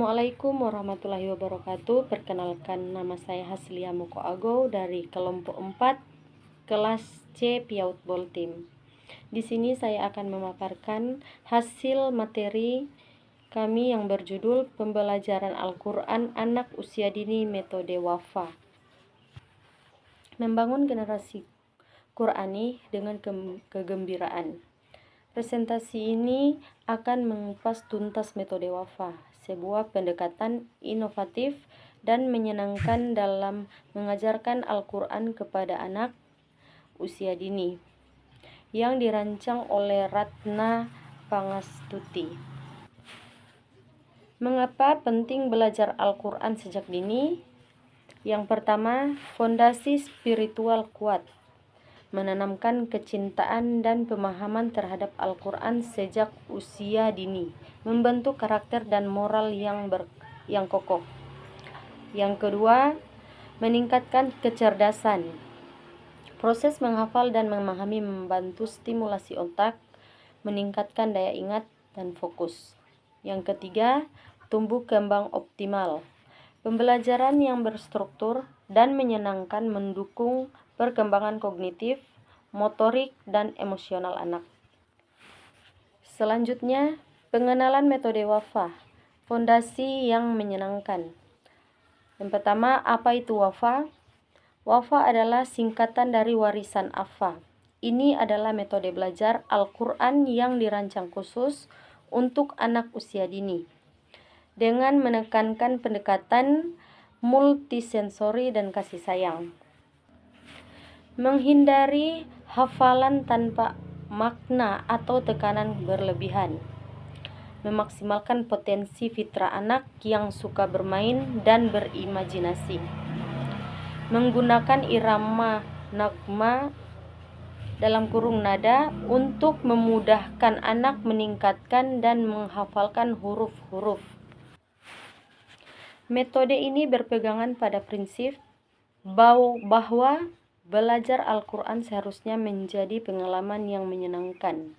Assalamualaikum warahmatullahi wabarakatuh. Perkenalkan, nama saya Haslia Mukoago dari kelompok 4 kelas C PIAUD Boltim. Di sini saya akan memaparkan hasil materi kami yang berjudul Pembelajaran Al-Quran Anak Usia Dini Metode Wafa. Membangun generasi Qurani dengan kegembiraan. Presentasi ini akan mengupas tuntas metode Wafa, sebuah pendekatan inovatif dan menyenangkan dalam mengajarkan Al-Quran kepada anak usia dini, yang dirancang oleh Ratna Pangastuti. Mengapa penting belajar Al-Quran sejak dini? Yang pertama, fondasi spiritual kuat. Menanamkan kecintaan dan pemahaman terhadap Al-Quran sejak usia dini, membentuk karakter dan moral yang kokoh. Yang kedua, meningkatkan kecerdasan. Proses menghafal dan memahami membantu stimulasi otak, meningkatkan daya ingat dan fokus. Yang ketiga, tumbuh kembang optimal. Pembelajaran yang berstruktur dan menyenangkan mendukung perkembangan kognitif, motorik, dan emosional anak. Selanjutnya, pengenalan metode Wafa, fondasi yang menyenangkan. Yang pertama, apa itu Wafa? Wafa adalah singkatan dari warisan Afa. Ini adalah metode belajar Al-Quran yang dirancang khusus untuk anak usia dini, dengan menekankan pendekatan multisensori dan kasih sayang. Menghindari hafalan tanpa makna atau tekanan berlebihan. Memaksimalkan potensi fitrah anak yang suka bermain dan berimajinasi. Menggunakan irama nagma dalam kurung nada untuk memudahkan anak meningkatkan dan menghafalkan huruf-huruf. Metode ini berpegangan pada prinsip bahwa belajar Al-Quran seharusnya menjadi pengalaman yang menyenangkan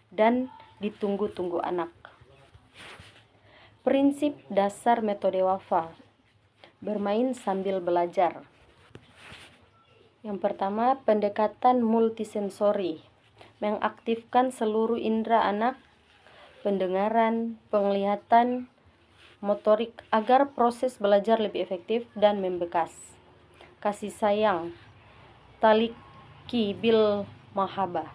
dan ditunggu-tunggu anak. Prinsip dasar metode Wafa, bermain sambil belajar. Yang pertama, pendekatan multisensori, mengaktifkan seluruh indera anak, pendengaran, penglihatan, motorik agar proses belajar lebih efektif dan membekas. Kasih sayang, taliki bil mahabah.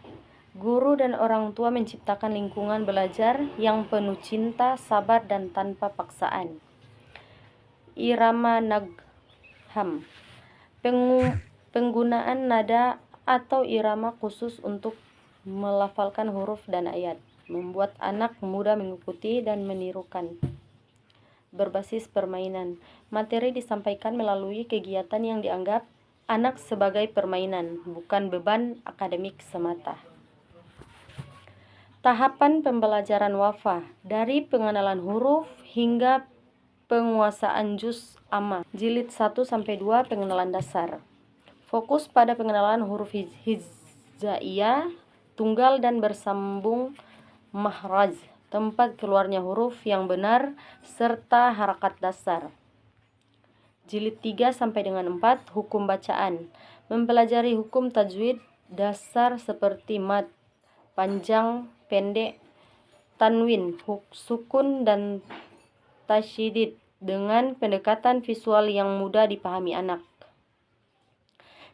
Guru dan orang tua menciptakan lingkungan belajar yang penuh cinta, sabar, dan tanpa paksaan. Irama nagham, penggunaan nada atau irama khusus untuk melafalkan huruf dan ayat, membuat anak mudah mengikuti dan menirukan. Berbasis permainan, materi disampaikan melalui kegiatan yang dianggap anak sebagai permainan, bukan beban akademik semata. Tahapan pembelajaran Wafa, dari pengenalan huruf hingga penguasaan juz amma, jilid 1-2 pengenalan dasar. Fokus pada pengenalan huruf hijaiyah, tunggal dan bersambung, mahraj, tempat keluarnya huruf yang benar, serta harakat dasar. Jilid 3-4, hukum bacaan. Mempelajari hukum tajwid dasar seperti mad, panjang, pendek, tanwin, sukun, dan tasydid dengan pendekatan visual yang mudah dipahami anak.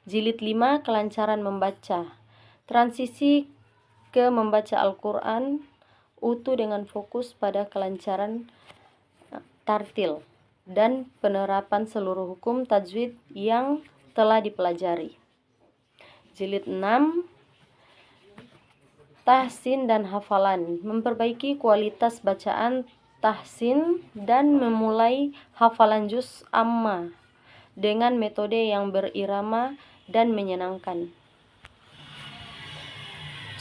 Jilid 5, kelancaran membaca. Transisi ke membaca Al-Quran utuh dengan fokus pada kelancaran tartil dan penerapan seluruh hukum tajwid yang telah dipelajari. Jilid 6, tahsin dan hafalan. Memperbaiki kualitas bacaan tahsin dan memulai hafalan juz amma dengan metode yang berirama dan menyenangkan.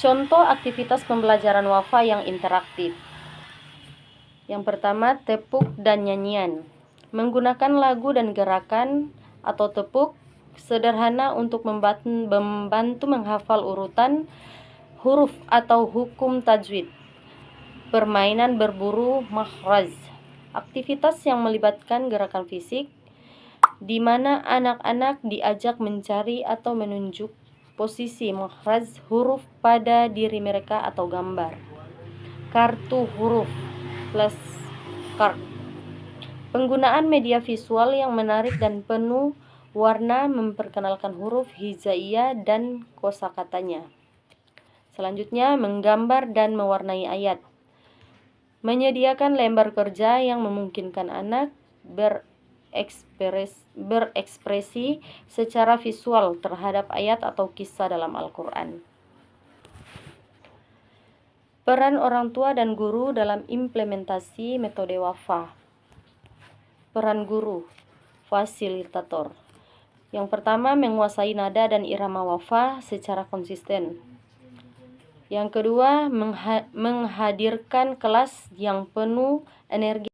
Contoh aktivitas pembelajaran Wafa yang interaktif. Yang pertama, tepuk dan nyanyian. Menggunakan lagu dan gerakan atau tepuk sederhana untuk membantu menghafal urutan huruf atau hukum tajwid. Permainan berburu makhraj. Aktivitas yang melibatkan gerakan fisik, di mana anak-anak diajak mencari atau menunjuk posisi makhraj huruf pada diri mereka atau gambar. Kartu huruf flashcard. Penggunaan media visual yang menarik dan penuh warna memperkenalkan huruf hijaiyah dan kosakatanya. Selanjutnya, menggambar dan mewarnai ayat. Menyediakan lembar kerja yang memungkinkan anak berekspresi secara visual terhadap ayat atau kisah dalam Al-Quran. Peran orang tua dan guru dalam implementasi metode wafa. Peran guru, fasilitator. Yang pertama, menguasai nada dan irama wafa secara konsisten. Yang kedua, menghadirkan kelas yang penuh energi.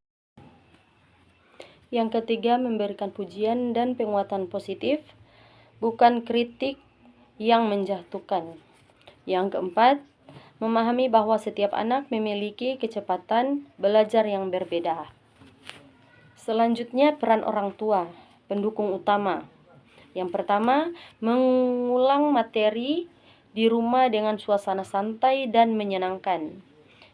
Yang ketiga, memberikan pujian dan penguatan positif, bukan kritik yang menjatuhkan. Yang keempat, memahami bahwa setiap anak memiliki kecepatan belajar yang berbeda. Selanjutnya, peran orang tua, pendukung utama. Yang pertama, mengulang materi di rumah dengan suasana santai dan menyenangkan.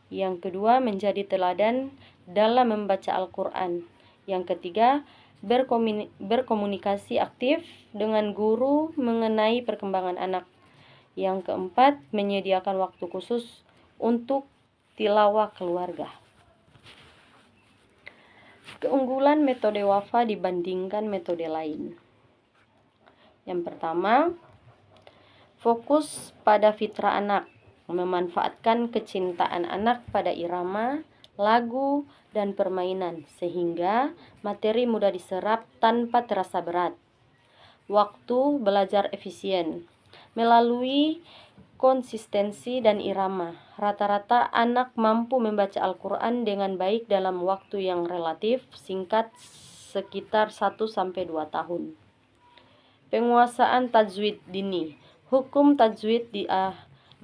Yang kedua, menjadi teladan dalam membaca Al-Quran. Yang ketiga, berkomunikasi aktif dengan guru mengenai perkembangan anak. Yang keempat, menyediakan waktu khusus untuk tilawah keluarga. Keunggulan metode wafa dibandingkan metode lain. Yang pertama, fokus pada fitrah anak, memanfaatkan kecintaan anak pada irama, lagu, dan permainan, sehingga materi mudah diserap tanpa terasa berat. Waktu belajar efisien, melalui konsistensi dan irama. Rata-rata anak mampu membaca Al-Quran dengan baik dalam waktu yang relatif singkat, sekitar 1-2 tahun. Penguasaan tajwid dini. Hukum tajwid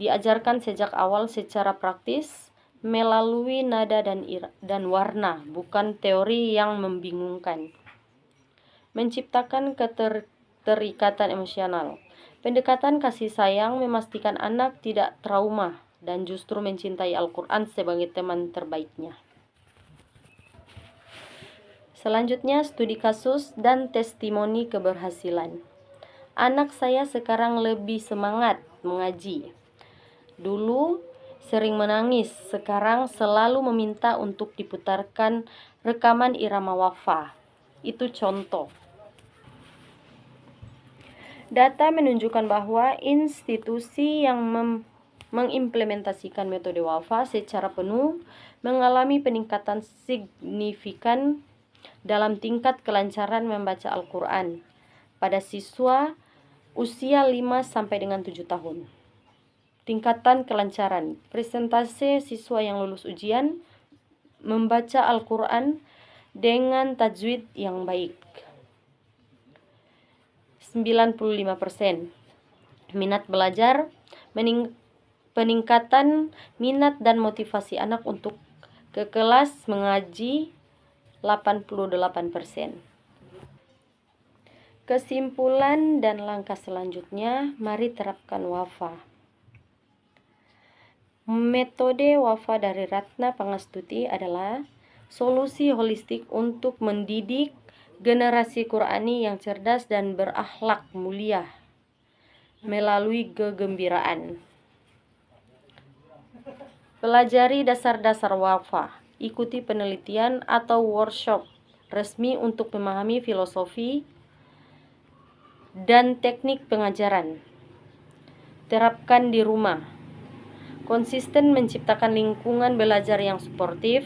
diajarkan sejak awal secara praktis melalui nada dan warna, bukan teori yang membingungkan. Menciptakan keterikatan emosional. Pendekatan kasih sayang memastikan anak tidak trauma dan justru mencintai Al-Quran sebagai teman terbaiknya. Selanjutnya, studi kasus dan testimoni keberhasilan. Anak saya sekarang lebih semangat mengaji. Dulu sering menangis, sekarang selalu meminta untuk diputarkan rekaman irama wafa. Itu contoh. Data menunjukkan bahwa institusi yang mengimplementasikan metode wafa secara penuh mengalami peningkatan signifikan dalam tingkat kelancaran membaca Al-Quran pada siswa usia 5-7 tahun. Tingkatan kelancaran, persentase siswa yang lulus ujian membaca Al-Quran dengan tajwid yang baik. 95%. Minat belajar, peningkatan minat dan motivasi anak untuk ke kelas mengaji 88%. Kesimpulan dan langkah selanjutnya, mari terapkan wafa. Metode wafa dari Ratna Pangastuti adalah solusi holistik untuk mendidik generasi Qurani yang cerdas dan berakhlak mulia melalui kegembiraan. Pelajari dasar-dasar wafa, ikuti penelitian atau workshop resmi untuk memahami filosofi dan teknik pengajaran. Terapkan di rumah. Konsisten menciptakan lingkungan belajar yang suportif,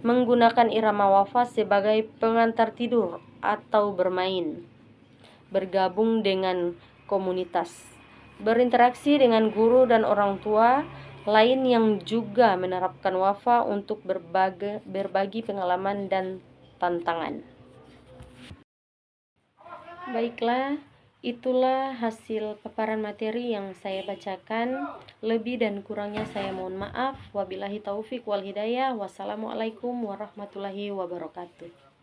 menggunakan irama wafa sebagai pengantar tidur atau bermain, bergabung dengan komunitas, berinteraksi dengan guru dan orang tua lain yang juga menerapkan wafa untuk berbagi pengalaman dan tantangan. Baiklah, Itulah hasil paparan materi yang saya bacakan. Lebih dan kurangnya saya mohon maaf. Wabillahi taufik wal hidayah. Wassalamualaikum warahmatullahi wabarakatuh.